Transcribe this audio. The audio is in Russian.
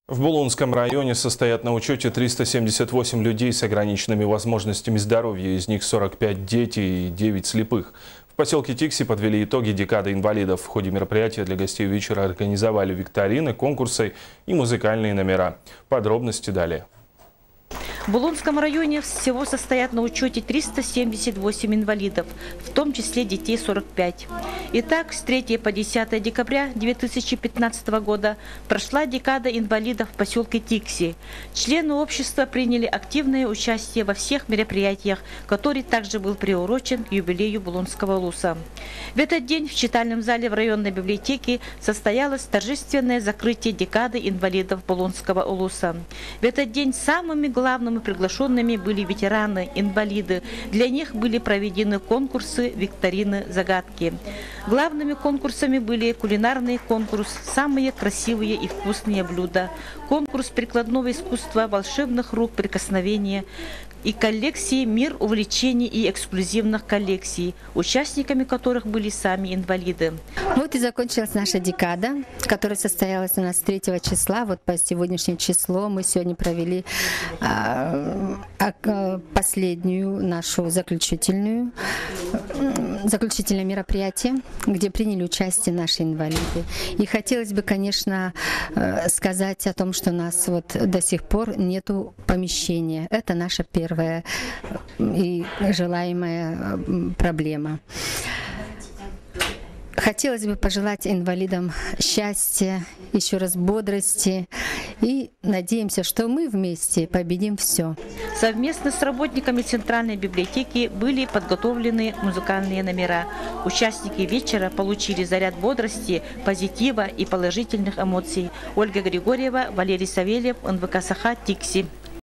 В Булунском районе состоят на учете 378 людей с ограниченными возможностями здоровья, из них 45 дети и 9 слепых. В поселке Тикси подвели итоги декады инвалидов. В ходе мероприятия для гостей вечера организовали викторины, конкурсы и музыкальные номера. Подробности далее. В Булунском районе всего состоят на учете 378 инвалидов, в том числе детей 45. Итак, с 3 по 10 декабря 2015 года прошла декада инвалидов в поселке Тикси. Члены общества приняли активное участие во всех мероприятиях, который также был приурочен к юбилею Булунского улуса. В этот день в читальном зале в районной библиотеке состоялось торжественное закрытие декады инвалидов Булунского улуса. В этот день самыми главными приглашенными были ветераны, инвалиды. Для них были проведены конкурсы, викторины, загадки. Главными конкурсами были кулинарный конкурс «Самые красивые и вкусные блюда», конкурс прикладного искусства, волшебных рук, прикосновения и коллекции «Мир увлечений и эксклюзивных коллекций», участниками которых были сами инвалиды. Вот и закончилась наша декада, которая состоялась у нас 3 числа. Вот по сегодняшнему числу мы сегодня провели последнюю нашу заключительное мероприятие, где приняли участие наши инвалиды. И хотелось бы, конечно, сказать о том, что у нас вот до сих пор нету помещения. Это наша первая и желаемая проблема. Хотелось бы пожелать инвалидам счастья, еще раз бодрости, и надеемся, что мы вместе победим все. Совместно с работниками Центральной библиотеки были подготовлены музыкальные номера. Участники вечера получили заряд бодрости, позитива и положительных эмоций. Ольга Григорьева, Валерий Савельев, НВК «Саха», Тикси.